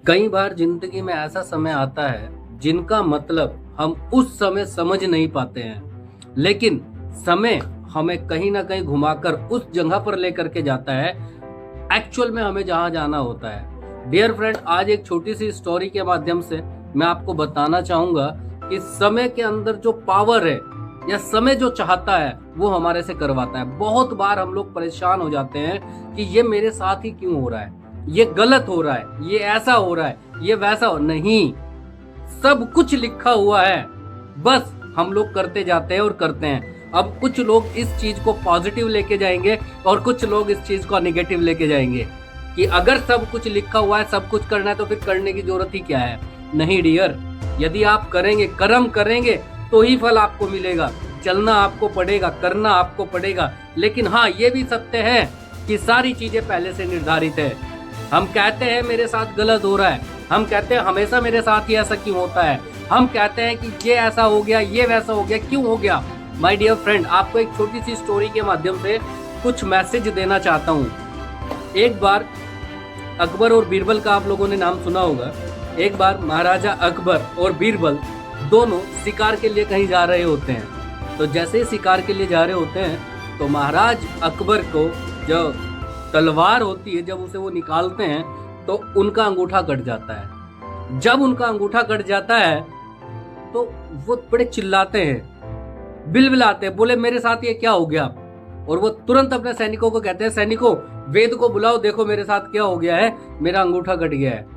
कई बार जिंदगी में ऐसा समय आता है जिनका मतलब हम उस समय समझ नहीं पाते हैं, लेकिन समय हमें कहीं ना कहीं घुमाकर उस जगह पर लेकर के जाता है एक्चुअल में हमें जहां जाना होता है। डियर फ्रेंड, आज एक छोटी सी स्टोरी के माध्यम से मैं आपको बताना चाहूंगा कि समय के अंदर जो पावर है या समय जो चाहता है वो हमारे से करवाता है। बहुत बार हम लोग परेशान हो जाते हैं कि ये मेरे साथ ही क्यों हो रहा है, ये गलत हो रहा है, ये ऐसा हो रहा है, ये वैसा हो नहीं। सब कुछ लिखा हुआ है, बस हम लोग करते जाते हैं और करते हैं। अब कुछ लोग इस चीज को पॉजिटिव लेके जाएंगे और कुछ लोग इस चीज को नेगेटिव लेके जाएंगे कि अगर सब कुछ लिखा हुआ है, सब कुछ करना है, तो फिर करने की जरूरत ही क्या है। नहीं डियर, यदि आप करेंगे, कर्म करेंगे तो ही फल आपको मिलेगा। चलना आपको पड़ेगा, करना आपको पड़ेगा। लेकिन हाँ, ये भी सत्य है कि सारी चीजें पहले से निर्धारित है। हम कहते हैं मेरे साथ गलत हो रहा है, हम कहते हैं हमेशा मेरे साथ ही ऐसा क्यों होता है, हम कहते हैं कि ये ऐसा हो गया, ये वैसा हो गया, क्यों हो गया। माय डियर फ्रेंड, आपको एक छोटी सी स्टोरी के माध्यम से कुछ मैसेज देना चाहता हूँ। एक बार अकबर और बीरबल का आप लोगों ने नाम सुना होगा। एक बार महाराजा अकबर और बीरबल दोनों शिकार के लिए कहीं जा रहे होते हैं। तो जैसे ही शिकार के लिए जा रहे होते हैं तो महाराज अकबर को जो तलवार होती है, जब उसे वो निकालते हैं तो उनका अंगूठा कट जाता है। जब उनका अंगूठा कट जाता है तो वो बड़े चिल्लाते हैं, बिलबिलाते हैं, बोले मेरे साथ ये क्या हो गया। और वो तुरंत अपने सैनिकों को कहते हैं, सैनिकों वेद को बुलाओ, देखो मेरे साथ क्या हो गया है, मेरा अंगूठा कट गया है।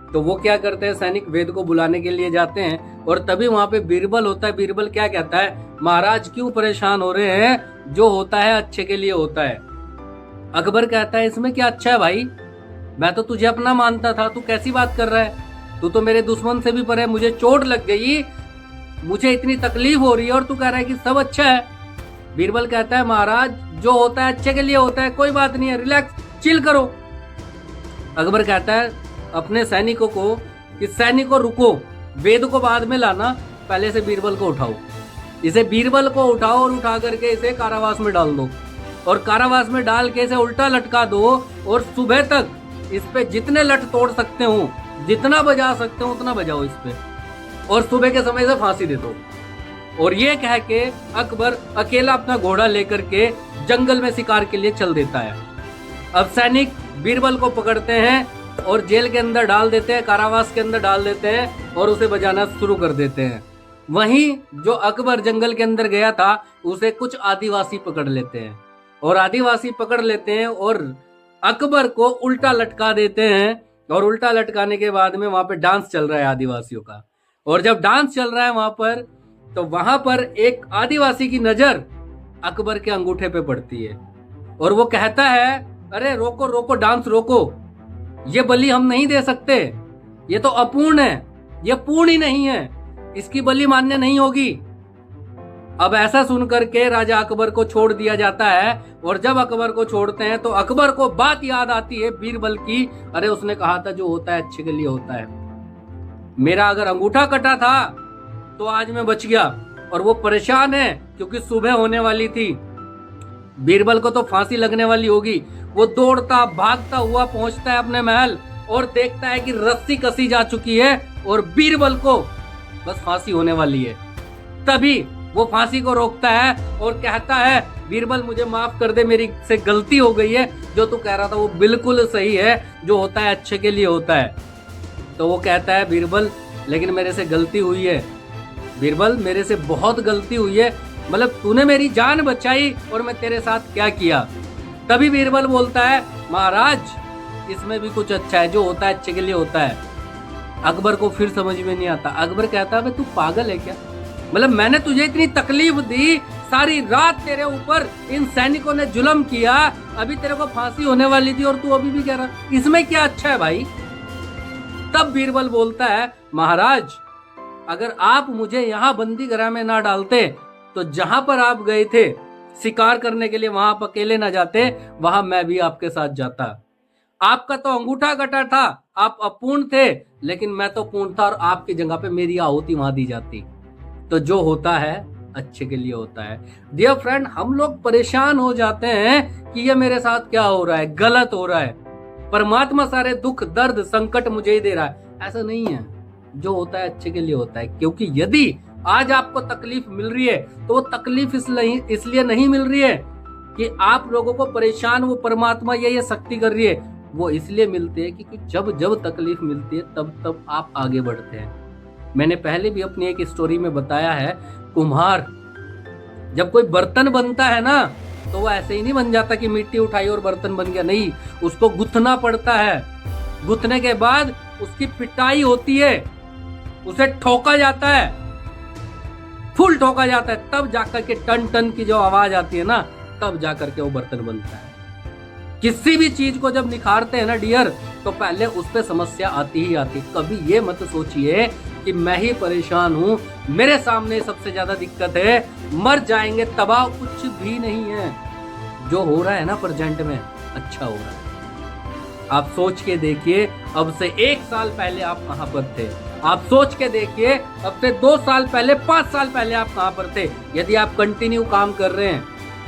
तो वो क्या करते हैं, सैनिक वेद को बुलाने के लिए जाते हैं और तभी वहां पे बीरबल होता है। बीरबल क्या कहता है, महाराज क्यों परेशान हो रहे हैं, जो होता है अच्छे के लिए होता है। अकबर कहता है इसमें क्या अच्छा है भाई, मैं तो तुझे अपना मानता था, तू कैसी बात कर रहा है, तू तो मेरे दुश्मन से भी पर है, मुझे चोट लग गई, मुझे इतनी तकलीफ हो रही है और तू कह रहा है कि सब अच्छा है। बीरबल कहता है महाराज जो होता है अच्छे के लिए होता है, कोई बात नहीं है, रिलैक्स, चिल करो। अकबर कहता है अपने सैनिकों को कि सैनिकों रुको, वेद को बाद में लाना, पहले से बीरबल को उठाओ। इसे बीरबल को उठाओ और उठा करके इसे कारावास में डाल दो और कारावास में डाल के इसे उल्टा लटका दो और सुबह तक इस पे जितने लट तोड़ सकते हो, जितना बजा सकते हो उतना बजाओ इस पे, और सुबह के समय से फांसी दे दो। और ये कह के अकबर अकेला अपना घोड़ा लेकर के जंगल में शिकार के लिए चल देता है। अब सैनिक बीरबल को पकड़ते हैं और जेल के अंदर डाल देते हैं, कारावास के अंदर डाल देते हैं और उसे बजाना शुरू कर देते हैं। वहीं जो अकबर जंगल के अंदर गया था उसे कुछ आदिवासी पकड़ लेते हैं और आदिवासी पकड़ लेते हैं और अकबर को उल्टा लटका देते हैं। और उल्टा लटकाने के बाद में वहां पे डांस चल रहा है आदिवासियों का। और जब डांस चल रहा है वहां पर, तो वहां पर एक आदिवासी की नजर अकबर के अंगूठे पे पड़ती है और वो कहता है अरे रोको रोको, डांस रोको, ये बलि हम नहीं दे सकते, ये तो अपूर्ण है, ये पूर्ण ही नहीं है, इसकी बलि मान्य नहीं होगी। अब ऐसा सुनकर के राजा अकबर को छोड़ दिया जाता है। और जब अकबर को छोड़ते हैं तो अकबर को बात याद आती है बीरबल की, अरे उसने कहा था जो होता है अच्छे के लिए होता है, मेरा अगर अंगूठा कटा था तो आज मैं बच गया। और वो परेशान है क्योंकि सुबह होने वाली थी, बीरबल को तो फांसी लगने वाली होगी। वो दौड़ता भागता हुआ पहुंचता है अपने महल और देखता है कि रस्सी कसी जा चुकी है और बीरबल को बस फांसी होने वाली है। तभी वो फांसी को रोकता है और कहता है बीरबल मुझे माफ कर दे, मेरी से गलती हो गई है, जो तू कह रहा था वो बिल्कुल सही है, जो होता है अच्छे के लिए होता है। तो वो कहता है बीरबल लेकिन मेरे से गलती हुई है, बीरबल मेरे से बहुत गलती हुई है, मतलब तूने मेरी जान बचाई और मैं तेरे साथ क्या किया। तभी बीरबल बोलता है महाराज इसमें भी कुछ अच्छा है, जो होता है अच्छे के लिए होता है। अकबर को फिर समझ में नहीं आता। अकबर कहता है तू पागल है क्या, मतलब मैंने तुझे इतनी तकलीफ दी, सारी रात तेरे ऊपर इन सैनिकों ने जुल्म किया, अभी तेरे को फांसी होने वाली थी और तू अभी भी कह रहा, इसमें क्या अच्छा है भाई। तब बीरबल बोलता है महाराज अगर आप मुझे यहाँ बंदी गृह में ना डालते तो जहां पर आप गए थे शिकार करने के लिए वहां आप अकेले ना जाते, वहां मैं भी आपके साथ जाता। आपका तो अंगूठा कटा था, आप अपूर्ण थे, लेकिन मैं तो पूर्ण था और आपकी जगह पे मेरी आहुति वहां दी जाती। तो जो होता है अच्छे के लिए होता है। डियर फ्रेंड, हम लोग परेशान हो जाते हैं कि ये मेरे साथ क्या हो रहा है, गलत हो रहा है। परमात्मा सारे दुख दर्द संकट मुझे ही दे रहा है, ऐसा नहीं है। जो होता है अच्छे के लिए होता है, क्योंकि यदि आज आपको तकलीफ मिल रही है तो वो तकलीफ इसलिए नहीं मिल रही है कि आप लोगों को परेशान वो परमात्मा ये शक्ति कर रही है, वो इसलिए मिलती है क्योंकि जब जब तकलीफ मिलती है तब तब आप आगे बढ़ते हैं। मैंने पहले भी अपनी एक स्टोरी में बताया है, कुम्हार जब कोई बर्तन बनता है ना तो वो ऐसे ही नहीं बन जाता कि मिट्टी उठाई और बर्तन बन गया, नहीं, उसको गुथना पड़ता है। गुथने के बाद उसकी पिटाई होती है, उसे ठोका जाता है, फुल ठोका जाता है, तब जाकर के टन टन की जो आवाज आती है ना, तब जाकर के वो बर्तन बनता है। किसी भी चीज को जब निखारते हैं ना डियर, तो पहले उस पे समस्या आती ही आती। कभी ये मत सोचिए कि मैं ही परेशान हूं, मेरे सामने सबसे ज्यादा दिक्कत है, मर जाएंगे, तबाह कुछ भी नहीं है। जो हो रहा है ना प्रेजेंट में, अच्छा हो रहा है। आप सोच के देखिए, अब से 1 साल पहले आप कहां पर थे। आप सोच के देखिए, अब से 2 साल पहले, 5 साल पहले आप कहां पर थे। यदि आप कंटिन्यू काम कर रहे हैं,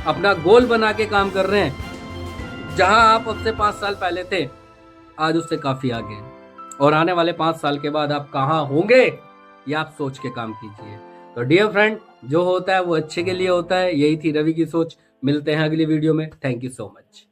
अपना गोल बना के काम कर रहे हैं, जहां आप अब से 5 साल पहले थे, आज उससे काफी आगे हैं। और आने वाले 5 साल के बाद आप कहां होंगे, ये आप सोच के काम कीजिए। तो डियर फ्रेंड, जो होता है वो अच्छे के लिए होता है। यही थी रवि की सोच। मिलते हैं अगली वीडियो में। Thank you so much.